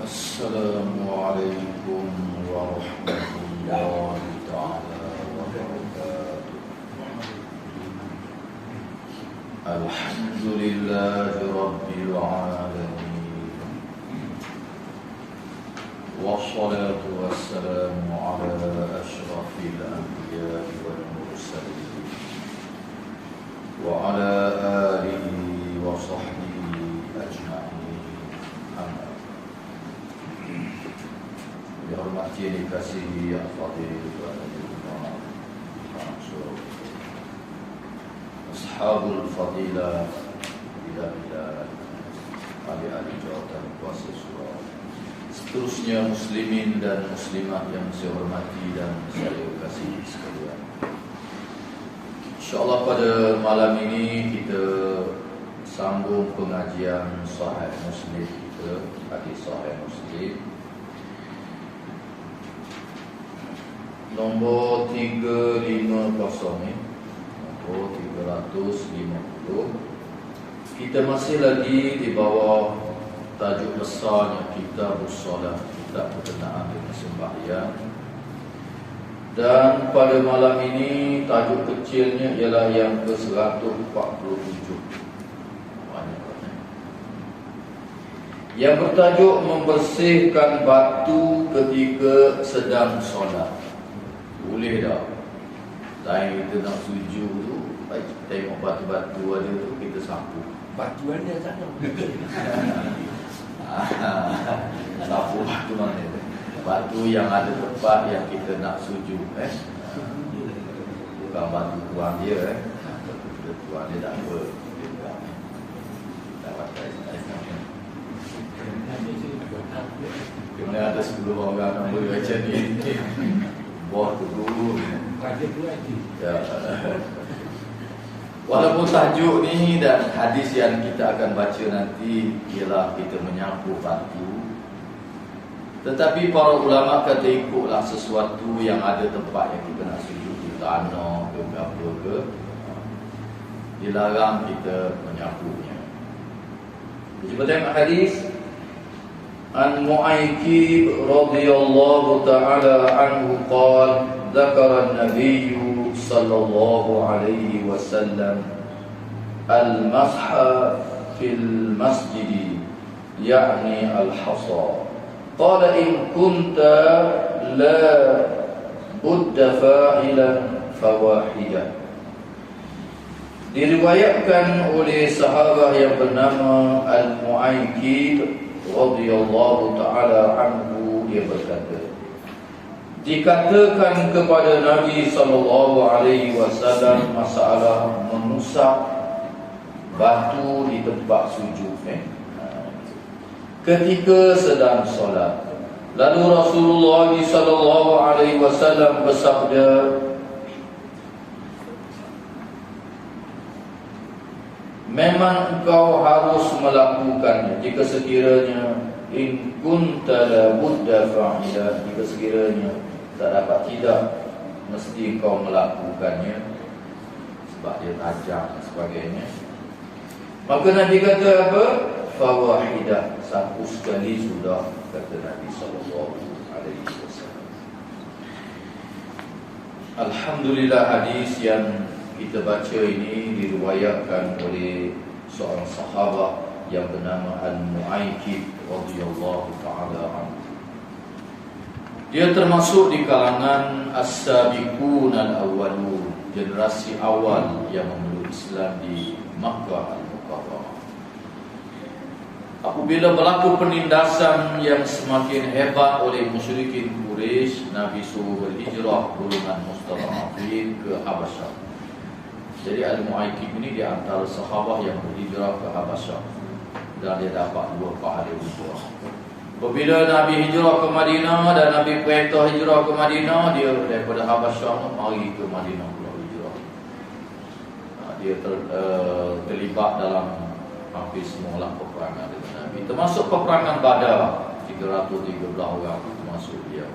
Assalamualaikum warahmatullahi ta'ala wabarakatuh. Alhamdulillahi rabbil alamin. Wassalatu wassalamu ala ashrafil anbiya'i wal mursalin wa ala alihi wa sahbihi ajma'in. Amin. Dihormati yang dikasihi al-fadhil Ashabul Fadilah, bila-bila ahli-ahli jawatan kuasa surau, seterusnya muslimin dan muslimat yang saya hormati dan saya kasihi sekalian. InsyaAllah pada malam ini kita sambung pengajian Sahih Muslim kita, hadis Sahih Muslim nombor 350 ni, nombor 350. Kita masih lagi di bawah tajuk besarnya Kitabus Shalah, kitab berkenaan dengan sembahyang. Dan pada malam ini tajuk kecilnya ialah yang ke-147. Yang bertajuk membersihkan batu ketika sedang solat. Boleh tak? Time kita nak sujud tu, baik tengok batu-batu ada tu, kita sapu. Batu ada tak ada? Sapu batu mana tu? Batu yang ada tempat yang kita nak sujud. Bukan batu tuan dia. Tuan dia tak apa. Tak pakai. Kena ada 10 orang nombor macam ni. Buah tu dulu. Ya. Walaupun tajuk ni dan hadis yang kita akan baca nanti ialah kita menyapu batu, tetapi para ulama kata ikutlah sesuatu yang ada tempat yang kita nak sujud, di tanah ke apa ke, dilarang kita menyapunya. Cuba tengok hadis. An Mu'aykib radhiyallahu ta'ala anhu qala dzakara an-nabiy sallallahu alaihi wasallam al-masha fil masjid yani al-hasa qala in kunta la budda fa'ilan fawahidah. Diriwayatkan oleh sahabat yang bernama Al-Mu'aykib radhiyallahu ta'ala anhu, dia berkata, dikatakan kepada Nabi sallallahu alaihi wasallam masalah mengusap batu di tempat sujud ketika sedang solat. Lalu Rasulullah sallallahu alaihi wasallam bersabda, memang engkau harus melakukannya jika sekiranya in kunta la budda fa'ila, jika sekiranya tak dapat tidak mesti engkau melakukannya sebab dia tajam dan sebagainya. Maka Nabi kata apa? Fawahidah, satu sekali sudah, kata Nabi sallallahu alaihi wasallam. Alhamdulillah, hadis yang kita baca ini diriwayatkan oleh seorang sahabat yang bernama Al-Mu'aykib radhiyallahu ta'ala anhu. Dia termasuk di kalangan as-sabiqun al-awwalun, generasi awal yang memeluk Islam di Makkah al-Mukarramah. Apabila berlaku penindasan yang semakin hebat oleh musyrikin Quraisy, Nabi suruh berhijrah golongan mustad'afin ke Habasyah. Jadi Al-Mu'aykib ini di antara sahabat yang berhijrah ke Habasyah dan dia dapat 2 pahala hijrah. Apabila Nabi hijrah ke Madinah dan Nabi perintah hijrah ke Madinah, dia daripada Habasyah mari ke Madinah pula hijrah. Dia terlibat dalam hampir semua peperangan dengan Nabi, termasuk peperangan Badar, 313 orang termasuk dia.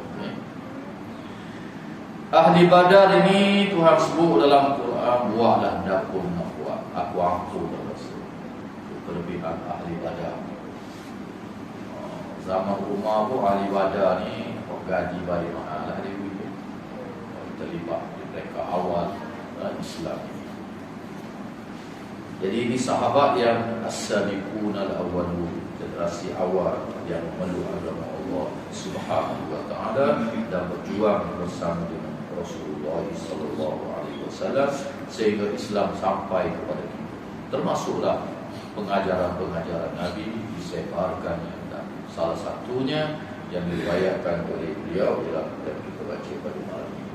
Ahli Badar ini Tuhan sebut dalam Quran, buatlah dapur nak buat, aku ampun dah rasa. Kelebihan ahli Badar. Zaman Umar pun ahli ibadah ni gaji balik mahal lah dia punya. Terlibat di mereka awal Islam ini. Jadi ini sahabat yang as-sabiqun al-awwalun, generasi awal yang memeluk agama Allah Subhanahu wa taala dan berjuang bersama dengan Rasulullah sallallahu alaihi wasallam sehingga Islam sampai kepada kita. Termasuklah pengajaran-pengajaran Nabi disebarkannya, dan salah satunya yang diriwayatkan oleh beliau ialah yang kita baca pada malam ini.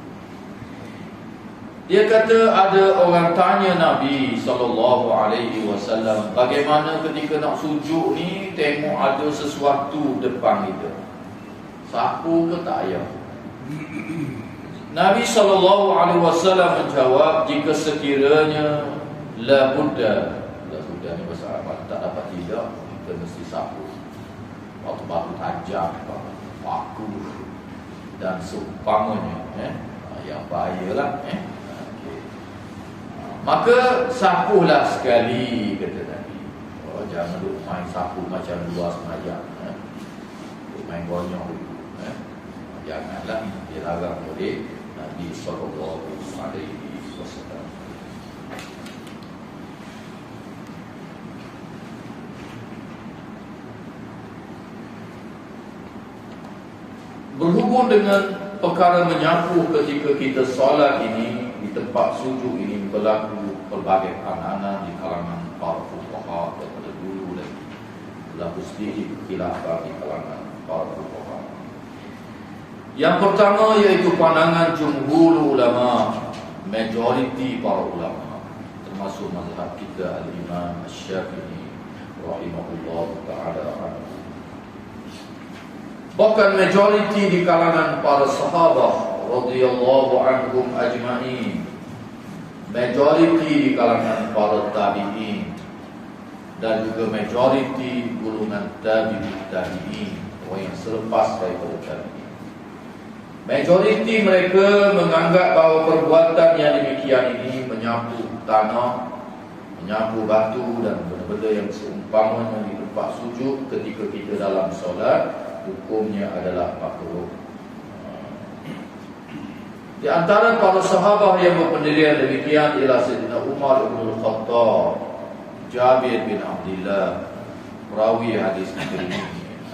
Dia kata ada orang tanya Nabi sallallahu alaihi wasallam, bagaimana ketika nak sujud ni tengok ada sesuatu depan kita. Sapu ke tak payah. Nabi sallallahu alaihi wasallam menjawab, jika sekiranya la budda ni bahasa Arab, tak dapat tidak, kita mesti sapu. Waktu batu tajam, paku dan seumpamanya, yang bahayalah. Maka sapulah sekali, kata Nabi. Jangan duk main sapu macam luar semajang, main gonyong. Janganlah, dilarang oleh Nabi sallallahu alaihi wasallam. Berhubung dengan perkara menyapu ketika kita solat ini, di tempat sujud ini berlaku pelbagai pandangan di kalangan para fuqaha daripada dulu lagi. Berlaku sedikit khilafah di kalangan para fuqaha. Yang pertama iaitu pandangan jumhur ulama, majoriti para ulama, termasuk mazhab kita al-Imam Asy-Syafi'i rahimahullah ta'ala. Bahkan majoriti di kalangan para sahabat radhiyallahu anhum ajma'in, majoriti di kalangan para tabi'in, dan juga majoriti golongan tabi'in, orang yang selepas daripada tabi'in. Majoriti mereka menganggap bahawa perbuatan yang demikian ini, menyapu tanah, menyapu batu dan benda-benda yang seumpamanya di tempat sujud ketika kita dalam solat, hukumnya adalah makruh. Di antara para sahabat yang berpendirian demikian ialah Sayyidina Umar bin Khattab, Jabir bin Abdullah, perawi hadis ini,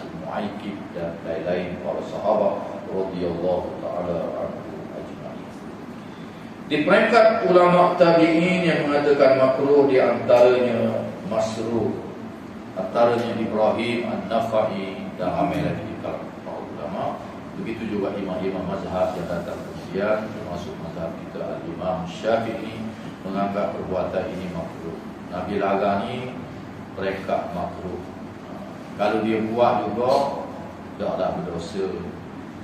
Al-Mu'aykib dan lain-lain para sahabat radhiyallahu taala anhum ajma'in. Di peringkat ulama tabi'in yang mengatakan makruh, di antaranya Masruq, antaranya Ibrahim An-Nakhai dan ramai lagi di kalangan para ulama. Begitu juga imam-imam mazhab yang datang kemudian, termasuk mazhab kita al-Imam Syafi'i, menganggap perbuatan ini makruh. Nabi larang mereka makruh. Kalau dia buat juga taklah berdosa,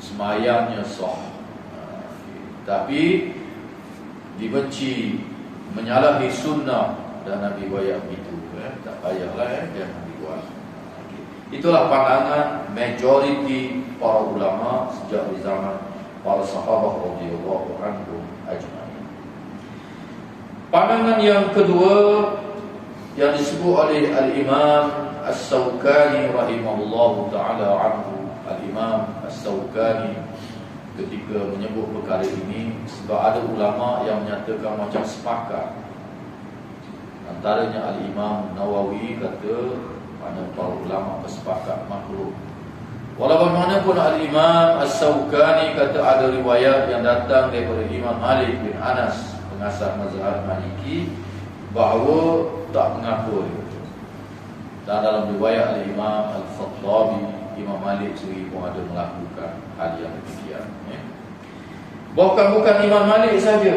semayangnya sah. Tapi dibenci, menyalahi sunnah, dan Nabi wayak begitu. Tak payahlah jangan dibuat. Itulah pandangan majoriti para ulama sejak di zaman para sahabat radhiyallahu anhum ajma'in. Pandangan yang kedua yang disebut oleh Al-Imam As-Sawkani rahimahullahu ta'ala anhu. Al-Imam As-Sawkani ketika menyebut perkara ini, sebab ada ulama yang menyatakan macam sepakat. Antaranya Al-Imam Nawawi kata mana para ulama bersepakat makruh. Walaupun mana pun Al-Imam As-Sawkani kata ada riwayat yang datang daripada Imam Malik bin Anas, pengasas mazhab Maliki, bahawa tak mengaku dia. Dan dalam riwayat Al-Imam Al-Khattabi, Imam Malik sendiri pun ada melakukan hal yang demikian. Bahkan bukan Imam Malik saja,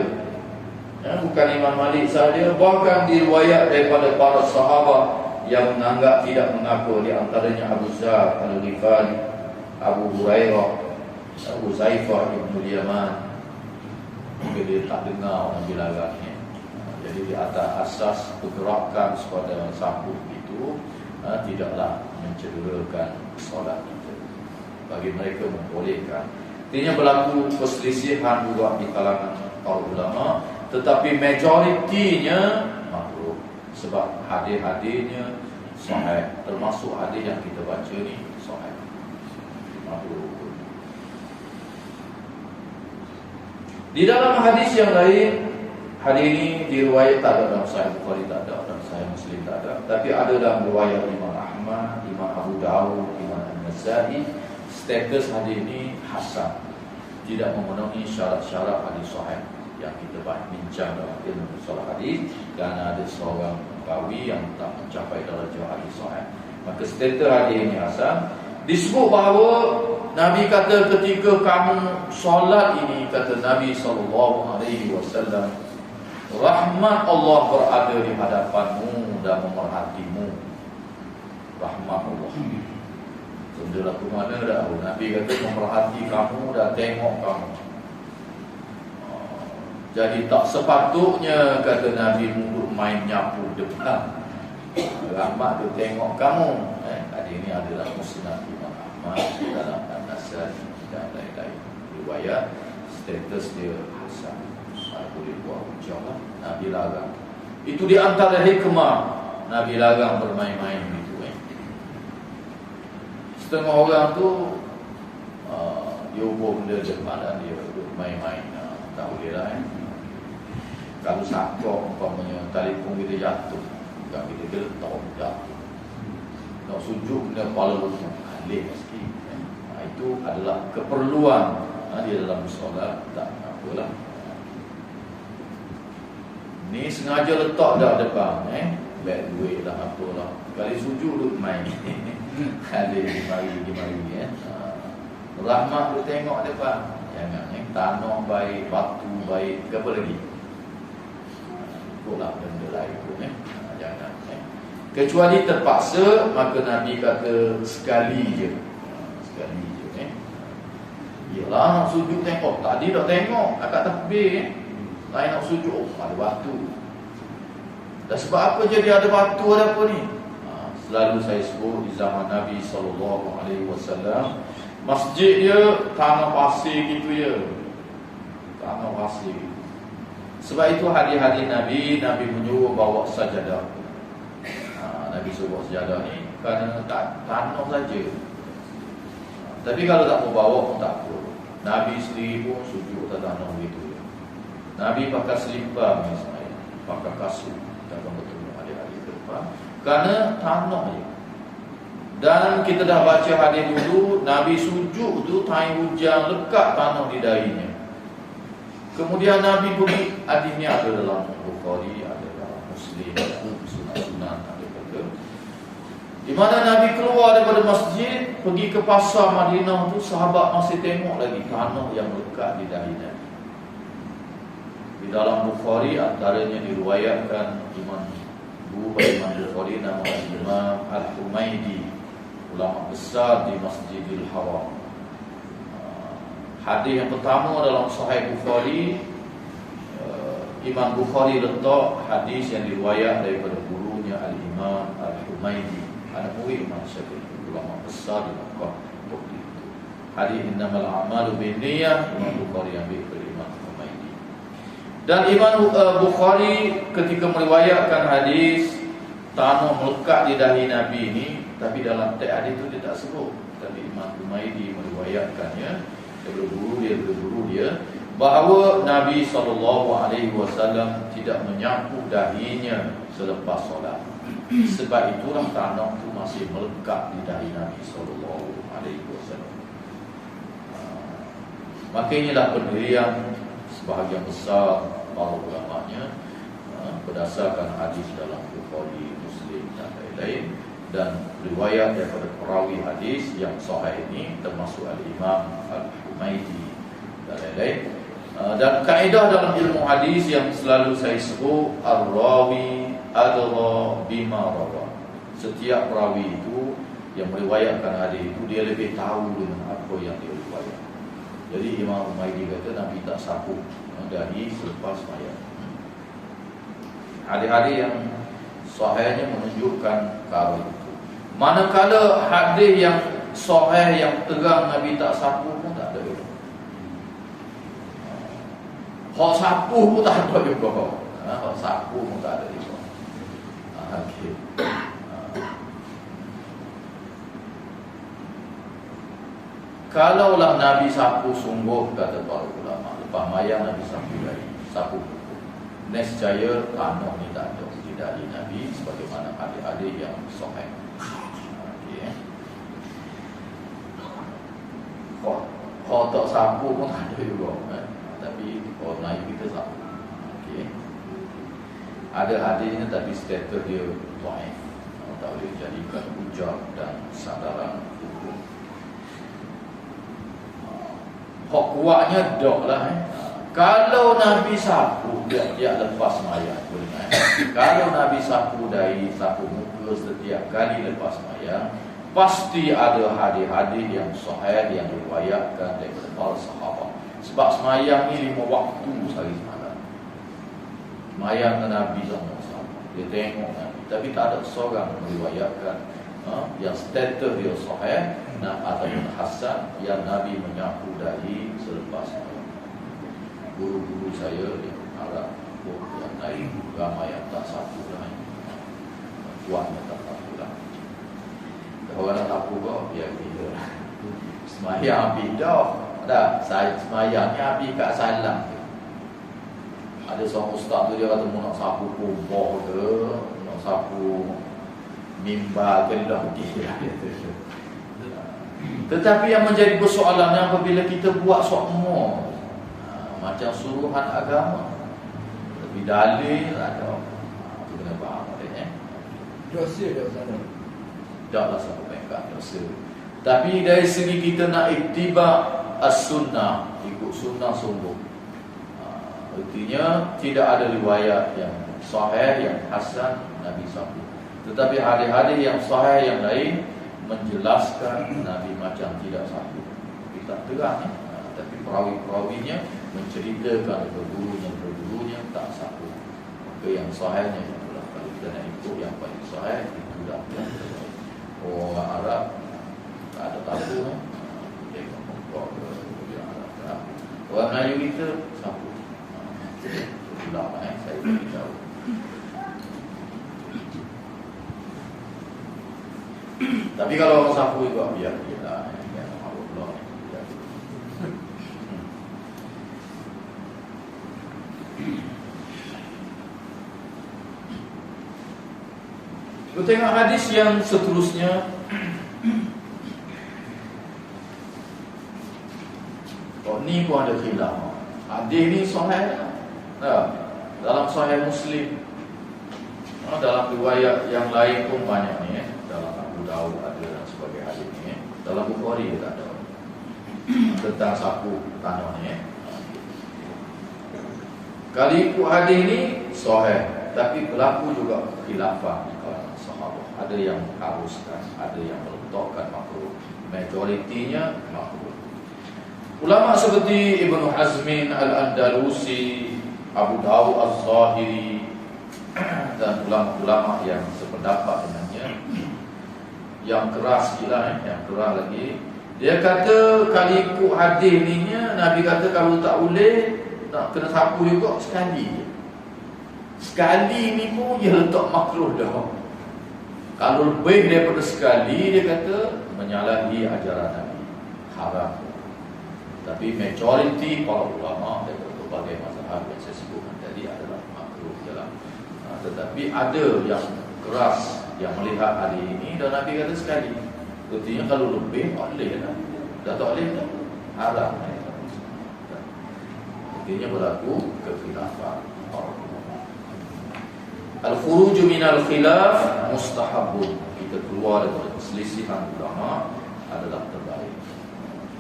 bukan Imam Malik saja, bahkan diriwayat daripada para sahabat yang menganggap tidak mengaku, di antaranya Abu Zar Al-Ghifari, Abu Hurairah, Abu Zaifah Ibn Yaman. Mungkin dia tak dengar Nabi larangnya. Jadi di atas asas pergerakan sepada sapu itu tidaklah mencederakan solat kita. Bagi mereka membolehkan. Artinya berlaku perselisihan juga di kalangan para ulama, tetapi majoritinya makruh. Sebab hadis-hadisnya sahih, termasuk hadis yang kita baca ni sahih. makhluk. Di dalam hadis yang lain, hadis ini diriwayat tak ada dalam Sahih Bukhari, tak ada dalam Sahih Muslim, tak ada, tapi ada dalam riwayat Imam Ahmad, Imam Abu Dawud, Imam An-Nasa'i. Status hadis ini hasan, tidak memenuhi syarat-syarat hadis sahih yang kita bincang dalam ilmu mustalah hadis, kerana ada seorang rawi yang tak mencapai darjah hadis sahih. Maka status hadis ini hasan. Disebut bahawa Nabi kata ketika kamu solat ini, kata Nabi SAW, rahmat Allah berada di hadapanmu dan memerhatimu. Rahmat Allah. Sendirilah ke mana dah? Nabi kata memerhati kamu dan tengok kamu. Jadi tak sepatutnya kata Nabi duduk main nyapu depan. Rahmat tu tengok kamu. Ini adalah musnad Imam Ahmad, dalam An-Nasa'i dan lain-lain. Riwayat status dia hasan. Boleh buat hujah lah. Nabi larang. Itu di antara hikmah Nabi larang bermain-main itu. Setengah orang tu dia ubah benda depan dan dia main-main. Tak boleh lah. Kalau sakok umpamanya telefon kita jatuh, kan kita geletak jatuh. Nak sujud kena kepala lutut alih sikit. Itu adalah keperluan dia dalam solat, tak apalah. Ni sengaja letak dah depan, beg duit dah apalah. Kali sujud duk main. Alih di mari. Rahmat tu tengok depan. Jangan tanah baik, batu baik, apa lagi? Itulah benda lain tu jangan. Kecuali terpaksa, maka Nabi kata sekali je. Yalah nak sujud tengok. Tadi dah tengok, akak takbir lain nak sujud, ada batu. Dan sebab apa jadi ada batu, ada apa ni? Selalu saya sebut di zaman Nabi SAW, masjid dia tanah pasir gitu ya. Tanah pasir. Sebab itu hari-hari Nabi menyuruh bawa sajadah. Nabi suruh sejadah ni kerana tanah saja. Tapi kalau tak mau bawa pun tak apa. Nabi sendiri pun sujud atas tanah begitu. Nabi pakai selipar misalnya, pakai kasut. Kita akan bertemu hari-hari ke depan. Kerana tanah je. Dan kita dah baca hadis dulu, Nabi sujud tu time hujan lekat tanah di dahinya. Kemudian Nabi pergi, hadis ni ada dalam Bukhari, ada dalam Muslim, Sunan-Sunan. Di mana Nabi keluar daripada masjid, pergi ke pasar Madinah tu, sahabat masih tengok lagi tanah yang melekat di dahi Nabi. Di dalam Bukhari antaranya diriwayatkan Imam Bukhari nama Imam Al-Humaidi, ulama besar di Masjidil Haram. Hadis yang pertama dalam Sahih Bukhari, Imam Bukhari letak hadis yang diriwayat daripada gurunya Al-Imam Al-Humaidi, anak murid Imam Syafi'i, ulama besar di Makkah waktu itu. Hadis innamal a'malu binniyah, Imam Bukhari ambil dari Imam Humaidi. Dan Imam Bukhari ketika meriwayatkan hadis tanah melekat di dahi Nabi ini, tapi dalam teks hadis itu dia tak sebut. Tapi Imam Humaidi meriwayatkannya daripada guru dia bahawa Nabi SAW tidak menyapu dahinya selepas solat. Sebab itulah tanah itu masih melekat di dahi Nabi SAW. Maka inilah pendirian sebahagian besar para ulamanya berdasarkan hadis dalam Bukhari, Muslim dan lain-lain, dan riwayat daripada perawi hadis yang sahih ini termasuk Al-Imam Al-Humaidi dan lain-lain. Dan kaedah dalam ilmu hadis yang selalu saya sebut, ar-rawi adra bima rawa. Setiap perawi itu yang meriwayatkan hadis itu, dia lebih tahu dengan apa yang dia riwayat. Jadi Imam Humaidi kata Nabi tak sapu dahi selepas sembahyang. Hadis-hadis yang sahihnya menunjukkan perkara itu. Manakala hadis yang sahih yang terang Nabi tak sapu pun tak ada. Hak sapu pun tak ada juga. Hak sapu pun tak ada juga. Okey. Kalaulah Nabi sapu sungguh, kata para ulama, lepas mayang Nabi sapu dari sapu buku, nescaya tanah ni tak ada dari Nabi sebagaimana adik-adik yang sahih. Okey. Kalau tak sapu pun tak ada juga, tapi orang Melayu kita sapu. Okey. Ada hadisnya tapi status dia dhaif, tak boleh jadikan hujah dan sandaran hukum. Hak kuatnya dok lah. Kalau Nabi sapu dia lepas mayang, kalau Nabi sapu dari sapu muka setiap kali lepas mayang, pasti ada hadis-hadis yang sahih yang diriwayatkan daripada para sahabat. Sebab semayang ni 5 waktu sehari semalam. Semayang Nabi SAW, dia tengok Nabi, tapi tak ada seorang meriwayatkan yang status dia sahih ataupun hasan yang Nabi menyapu dari selepas mayang. Guru-guru saya di Arab yang lain ramai yang tak sapu lah, kuatnya tak sapu lah. Orang nak sapu kau biar dia semayang habis dah saya semayangnya habis kat salam. Ada seorang ustaz tu dia kata nak sapu kubur ke, nak sapu mimbar ke dah dia. Tetapi yang menjadi persoalan apabila kita buat semua macam suruhan agama, tapi dalil ada, itu kena faham adanya. Dosa dah sana. Taklah satu pengkat dosa. Tapi dari segi kita nak ittiba as-sunnah, ikut sunnah sungguh. Artinya tidak ada riwayat yang sahih, yang hasan Nabi sapu. Tetapi hadis-hadis yang sahih yang lain menjelaskan Nabi macam tidak sapu. Kita terang tapi perawi-perawinya menceritakan gurunya tak sapu. Maka yang sahihnya itulah, kalau kita nak ikut yang paling sahih itu dah. Orang Arab tak ada sapu, dia ngomong orang Melayu kita sapu. Itulah saya beritahu. Tapi kalau orang sapu juga biar dia lah. Kita tengok hadis yang seterusnya. Ni pun ada khilaf. Hadis ni sahih. Dalam sahih Muslim. Dalam riwayat yang lain pun banyak ni. Dalam Abu Daud ada dan sebagai hadis ni. Dalam Bukhari tak ada. Tentang sapu tanah ni. Kali ikut hadis ni sahih, tapi berlaku juga khilafah di kalangan sahabat. Ada yang haruskan, ada yang meletakkan makruh. Majoritinya makruh. Ulama seperti Ibnu Hazmin Al-Andalusi, Abu Dawud Az-Zahiri dan ulama-ulama yang sependapat dengannya, yang keras gila yang keras lagi, dia kata kali ikut hadis ni Nabi kata kalau tak boleh nak kena sapu juga sekali je. Sekali ni pun dia letak makruh dah. Kalau lebih daripada sekali, dia kata menyalahi ajaran Nabi, haram. Tapi majoriti para ulama daripada berbagai mazhab yang saya sebutkan tadi adalah makruh dalam. Tetapi ada yang keras yang melihat hari ini dan Nabi kata sekali. Artinya kalau lebih tak boleh lah. Dah tak boleh dah, haram. Artinya berlaku kekhilafan. Al-khuruju minal khilaf mustahabun. Kita keluar daripada perselisihan ulama adalah terbaik.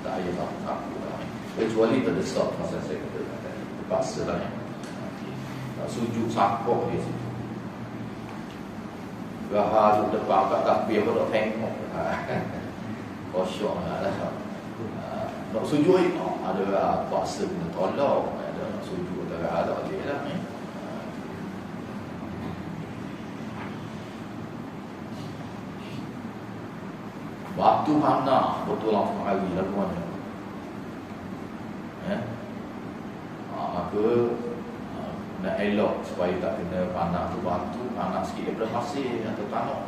Tak payah takut lah. Kecuali terdesak masa saya kata tadi. Terpaksa lah sujud sakok dia situ. Gahar tu depan kat takbir pun tak tengok. Kosyok lah. Nak sujud ada paksa kena tolong. Ada nak sujud tak ada boleh lah. Waktu mana betul langsung hari lalu mana? Maka nak elok supaya tak kena panas tu batu, panas sikit daripada pasir atau tanah.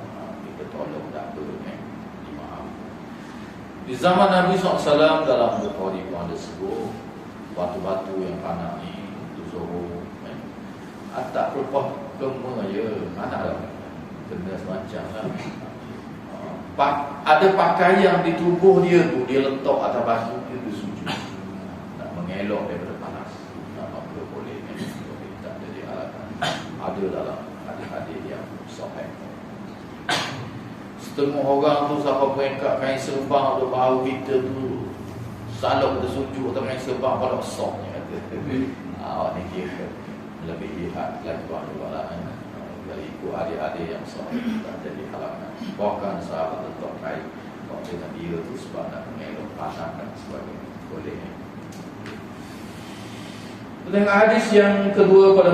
Kita tolong tak apa dimaaf. Di zaman Nabi SAW dalam Bukhari pun ada sebut batu-batu yang panas ni untuk Zuhur kan. Tak perluah kema je, mana lah kena semacam lah. Ada pakaian di tubuh dia tu, dia letak atas batu, dia bersujud nak mengelak daripada panas. Maka boleh kan, boleh tak jadi alasan. Ada dalam hadis-hadis yang sahih. Setengah orang tu siapa mereka kain serban untuk bahu kita tu salok bersujud atau kain serban pada besarnya kata. Awak ni kira lebih lihat lagi banyak dari ikut adik-adik yang sahih tak jadi halangan. Bahkan sahabat letak kain kalau dengan dia tu sebab nak mengelak panas dan sebagainya. Boleh. Dengan hadis yang kedua pada